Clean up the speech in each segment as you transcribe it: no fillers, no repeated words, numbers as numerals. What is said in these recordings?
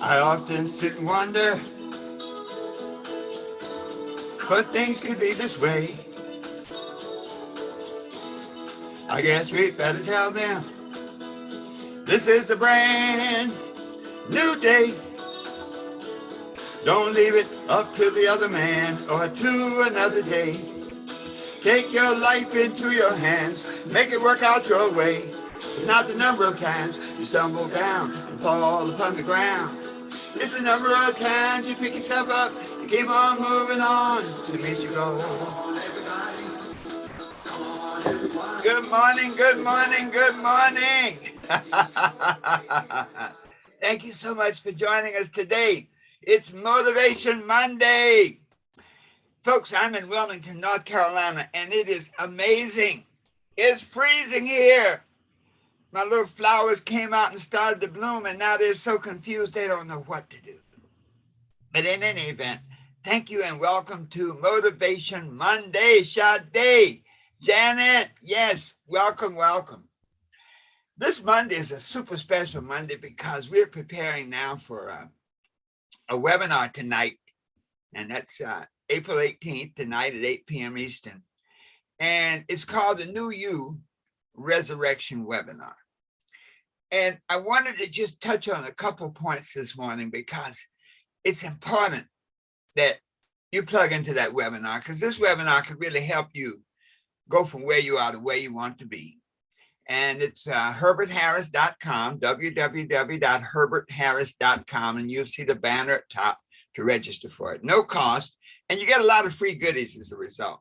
I often sit and wonder, but things could be this way. I guess we better tell them this is a brand new day. Don't leave it up to the other man or to another day. Take your life into your hands, make it work out your way. It's not the number of times you stumble down and fall upon the ground. It's the number of times you pick yourself up and keep on moving on to meet your goal. Good morning, good morning, good morning. Thank you so much for joining us today. It's Motivation Monday. Folks, I'm in Wilmington, North Carolina, and it is amazing. It's freezing here. My little flowers came out and started to bloom, and now they're so confused they don't know what to do. But in any event, thank you and welcome to Motivation Monday. Sade, Janet, yes, welcome, welcome. This Monday is a super special Monday because we're preparing now for a webinar tonight, and that's April 18th tonight at 8 p.m. Eastern. And it's called the New You Resurrection Webinar. And I wanted to just touch on a couple points this morning because it's important that you plug into that webinar, because this webinar could really help you go from where you are to where you want to be. And it's herbertharris.com, www.herbertharris.com, and you'll see the banner at top to register for it. No cost, and you get a lot of free goodies as a result.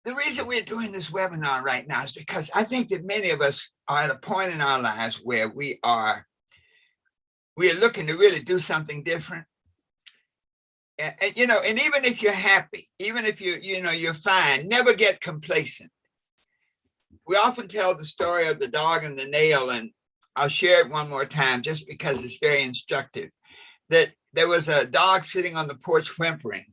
The reason we're doing this webinar right now is because I think that many of us are at a point in our lives where we are looking to really do something different. And even if you're happy, even if you're fine, never get complacent. We often tell the story of the dog and the nail, and I'll share it one more time just because it's very instructive. That there was a dog sitting on the porch whimpering,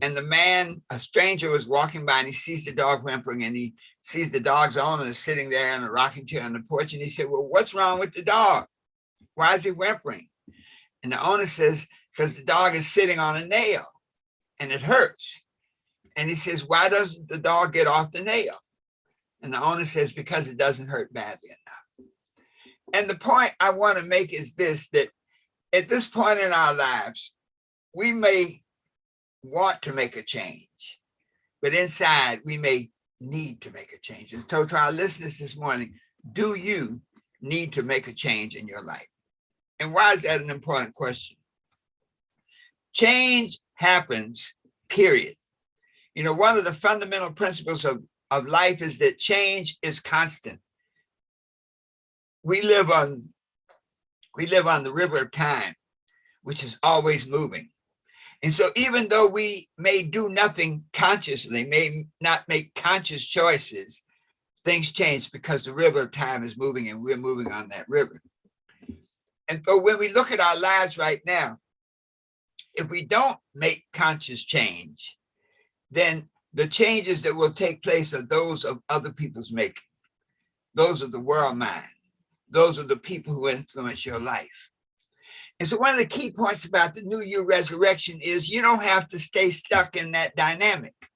and a stranger was walking by, and he sees the dog whimpering, and he sees the dog's owner sitting there in a rocking chair on the porch, and he said, "Well, what's wrong with the dog? Why is he whimpering?" And the owner says, "Because the dog is sitting on a nail and it hurts." And he says, "Why doesn't the dog get off the nail?" And the owner says, "Because it doesn't hurt badly enough." And the point I want to make is this, that at this point in our lives, we may want to make a change, but inside we may need to make a change. And so to our listeners this morning, do you need to make a change in your life? And why is that an important question? Change happens, period. One of the fundamental principles of life is that change is constant. We live on the river of time, which is always moving. And so even though we may do nothing consciously, may not make conscious choices, things change because the river of time is moving and we're moving on that river. And so when we look at our lives right now, if we don't make conscious change, then the changes that will take place are those of other people's making, those of the world mind, those of the people who influence your life. And so one of the key points about the New You Resurrection is you don't have to stay stuck in that dynamic.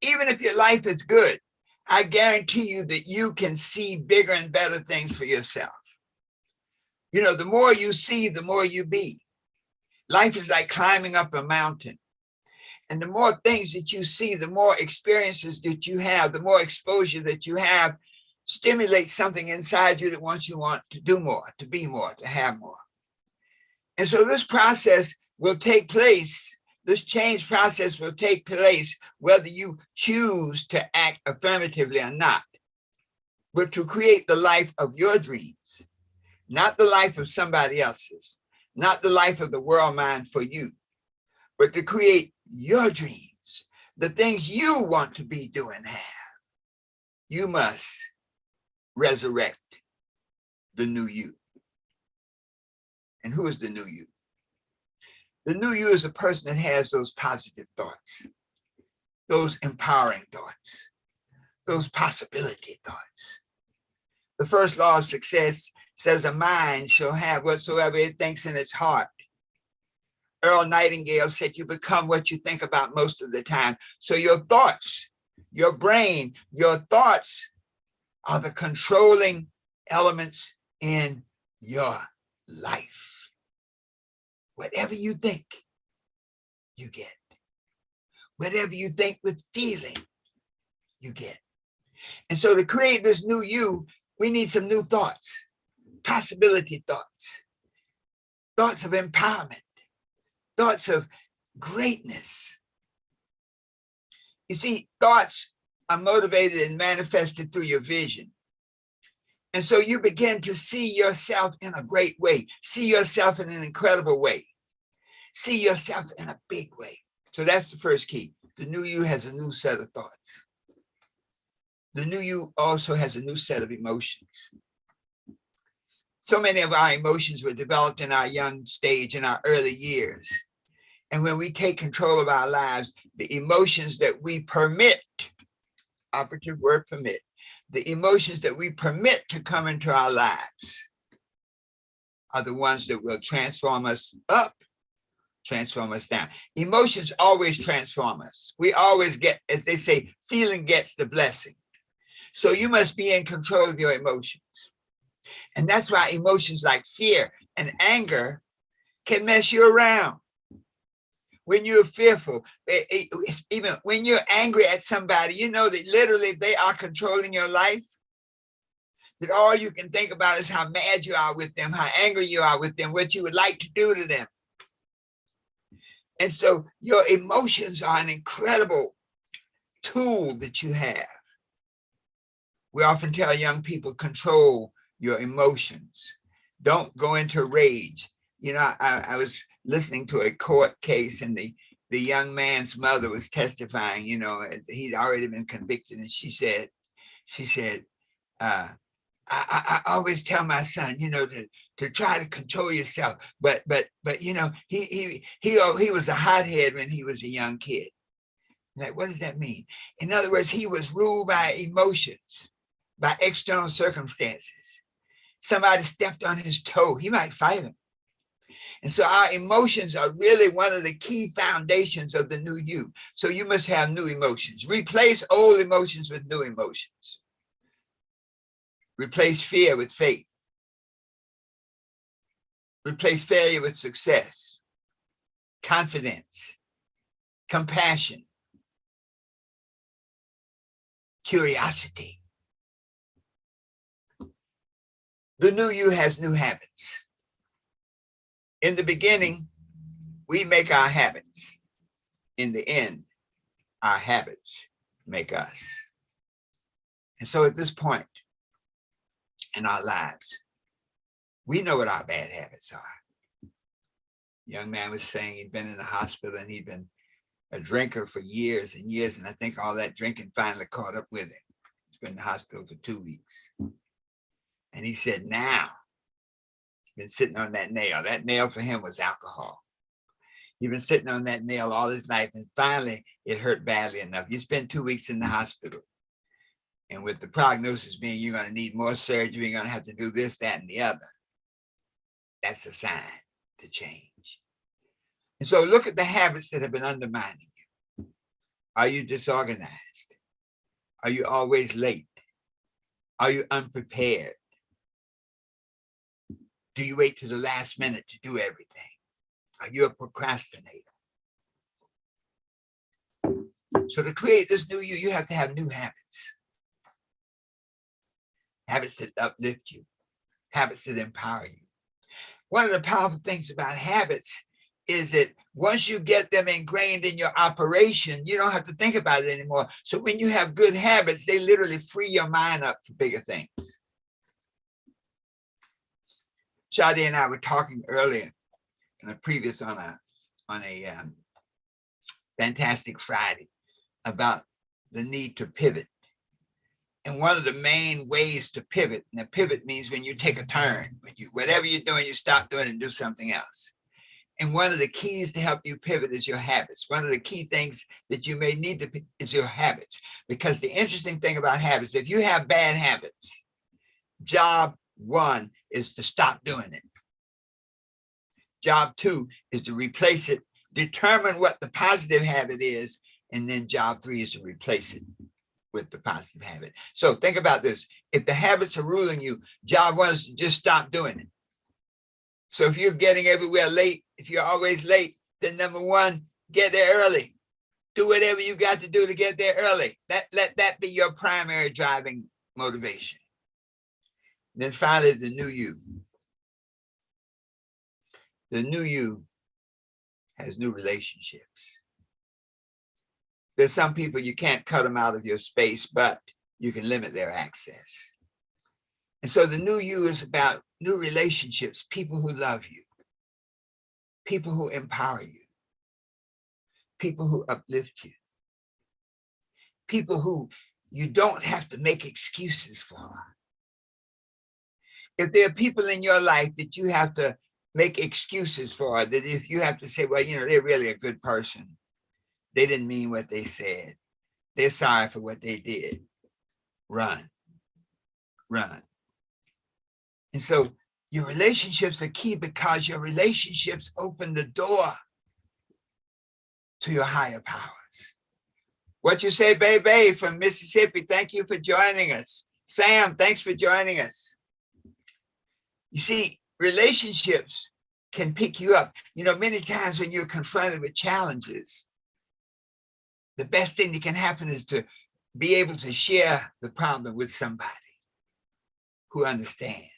Even if your life is good, I guarantee you that you can see bigger and better things for yourself. The more you see, the more you be. Life is like climbing up a mountain. And the more things that you see, the more experiences that you have, the more exposure that you have, stimulates something inside you that wants you to do more, to be more, to have more. And so this process will take place, this change process will take place whether you choose to act affirmatively or not, but to create the life of your dreams, not the life of somebody else's, not the life of the world mind for you, but to create your dreams, the things you want to be doing and have. You must resurrect the new you. And who is the new you? The new you is a person that has those positive thoughts, those empowering thoughts, those possibility thoughts. The first law of success says a mind shall have whatsoever it thinks in its heart. Earl Nightingale said, you become what you think about most of the time. So your thoughts, your brain, your thoughts are the controlling elements in your life. Whatever you think, you get. Whatever you think with feeling, you get. And so to create this new you, we need some new thoughts, possibility thoughts, thoughts of empowerment, thoughts of greatness. You see, thoughts are motivated and manifested through your vision. And so you begin to see yourself in a great way, see yourself in an incredible way, see yourself in a big way. So that's the first key. The new you has a new set of thoughts. The new you also has a new set of emotions. So many of our emotions were developed in our young stage, in our early years. And when we take control of our lives, the emotions that we permit, operative word permit, the emotions that we permit to come into our lives are the ones that will transform us up, transform us down. Emotions always transform us. We always get, as they say, feeling gets the blessing. So you must be in control of your emotions. And that's why emotions like fear and anger can mess you around. When you're fearful, even when you're angry at somebody, you know that literally they are controlling your life. That all you can think about is how mad you are with them, how angry you are with them, what you would like to do to them. And so your emotions are an incredible tool that you have. We often tell young people, control your emotions. Don't go into rage. You know, I was listening to a court case, and the young man's mother was testifying. You know, he'd already been convicted, and she said, I always tell my son, you know, to try to control yourself, but you know, he was a hothead when he was a young kid. Like, what does that mean? In other words, he was ruled by emotions, by external circumstances. Somebody stepped on his toe, he might fight him. And so our emotions are really one of the key foundations of the new you. So you must have new emotions. Replace old emotions with new emotions. Replace fear with faith. Replace failure with success, confidence, compassion, curiosity. The new you has new habits. In the beginning, we make our habits. In the end, our habits make us. And so at this point in our lives, we know what our bad habits are. The young man was saying he'd been in the hospital and he'd been a drinker for years and years. And I think all that drinking finally caught up with him. He's been in the hospital for 2 weeks. And he said, now, been sitting on that nail. That nail for him was alcohol. He'd been sitting on that nail all his life, and finally it hurt badly enough. You spend 2 weeks in the hospital. And with the prognosis being you're going to need more surgery, you're going to have to do this, that, and the other. That's a sign to change. And so look at the habits that have been undermining you. Are you disorganized? Are you always late? Are you unprepared? Do you wait to the last minute to do everything? Are you a procrastinator? So to create this new you, you have to have new habits. Habits that uplift you. Habits that empower you. One of the powerful things about habits is that once you get them ingrained in your operation, you don't have to think about it anymore. So when you have good habits, they literally free your mind up for bigger things. Shadi and I were talking earlier in a previous on a Fantastic Friday about the need to pivot. And one of the main ways to pivot, and a pivot means when you take a turn, whatever you're doing, you stop doing and do something else. And one of the keys to help you pivot is your habits. One of the key things that you may need to is your habits. Because the interesting thing about habits, if you have bad habits, job, one is to stop doing it. Job two is to replace it, determine what the positive habit is, and then job three is to replace it with the positive habit. So think about this. If the habits are ruling you, job one is to just stop doing it. So if you're getting everywhere late, if you're always late, then number one, get there early. Do whatever you got to do to get there early. Let that be your primary driving motivation. And then finally, the new you. The new you has new relationships. There's some people you can't cut them out of your space, but you can limit their access. And so the new you is about new relationships, people who love you, people who empower you, people who uplift you, people who you don't have to make excuses for. If there are people in your life that you have to make excuses for, that if you have to say, well, they're really a good person. They didn't mean what they said. They're sorry for what they did. Run. And so your relationships are key because your relationships open the door to your higher powers. What you say, baby, from Mississippi, thank you for joining us. Sam, thanks for joining us. You see, relationships can pick you up. Many times when you're confronted with challenges, the best thing that can happen is to be able to share the problem with somebody who understands.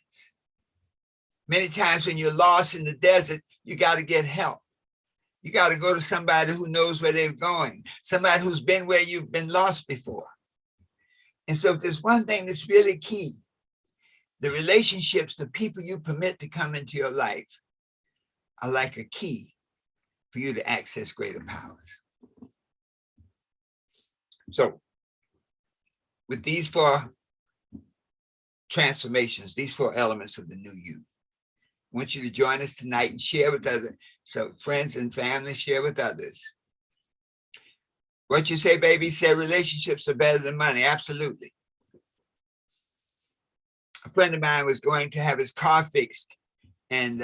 Many times when you're lost in the desert, you got to get help. You got to go to somebody who knows where they're going, somebody who's been where you've been lost before. And so if there's one thing that's really key, the relationships, the people you permit to come into your life are like a key for you to access greater powers. So with these four transformations, these four elements of the new you, I want you to join us tonight and share with others. So friends and family, share with others. What you say, baby, say relationships are better than money. Absolutely. A friend of mine was going to have his car fixed. And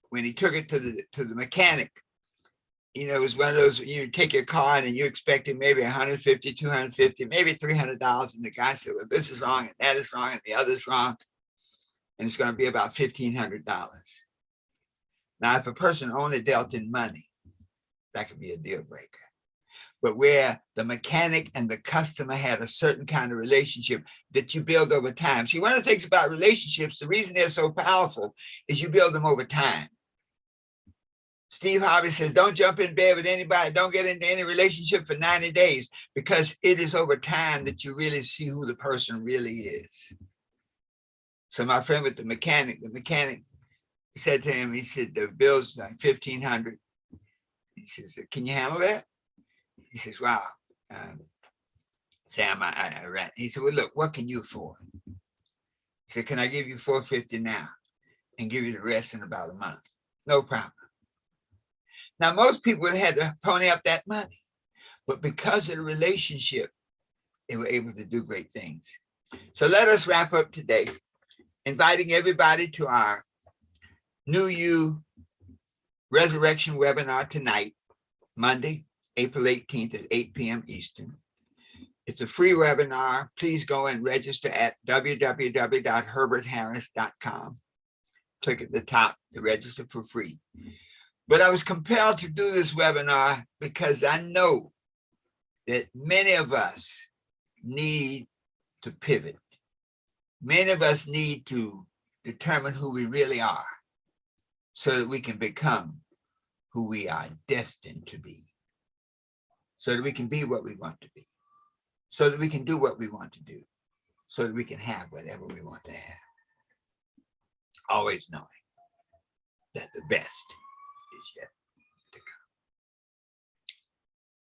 when he took it to the mechanic, it was one of those, you take your car and you expected maybe $150, $250, maybe $300. And the guy said, well, this is wrong and that is wrong and the other is wrong. And it's going to be about $1,500. Now, if a person only dealt in money, that could be a deal breaker. But where the mechanic and the customer had a certain kind of relationship that you build over time. See, one of the things about relationships, the reason they're so powerful is you build them over time. Steve Harvey says, don't jump in bed with anybody. Don't get into any relationship for 90 days because it is over time that you really see who the person really is. So my friend with the mechanic said to him, he said, the bill's like $1,500. He says, can you handle that? He says, wow, Sam, I ran. He said, well, look, what can you afford? He said, can I give you $450 now and give you the rest in about a month? No problem. Now, most people would have had to pony up that money, but because of the relationship, they were able to do great things. So let us wrap up today, inviting everybody to our New You Resurrection webinar tonight, Monday, April 18th at 8 p.m. Eastern. It's a free webinar. Please go and register at www.herbertharris.com. Click at the top to register for free. But I was compelled to do this webinar because I know that many of us need to pivot. Many of us need to determine who we really are so that we can become who we are destined to be, so that we can be what we want to be, so that we can do what we want to do, so that we can have whatever we want to have. Always knowing that the best is yet to come.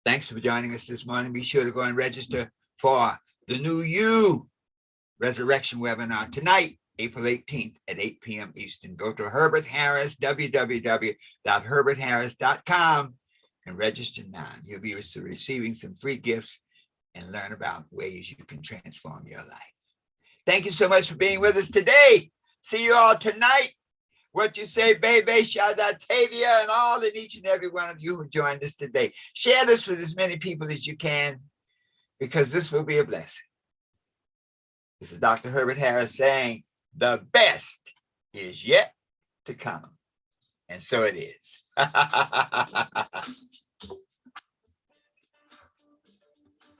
Thanks for joining us this morning. Be sure to go and register for the New You Resurrection webinar tonight, April 18th at 8 p.m. Eastern. Go to Herbert Harris, www.herbertharris.com, and register now. You'll be receiving some free gifts and learn about ways you can transform your life. Thank you so much for being with us today. See you all tonight. What you say, baby, shout out Tavia and all and each and every one of you who joined us today. Share this with as many people as you can, because this will be a blessing. This is Dr. Herbert Harris saying, the best is yet to come. And so it is.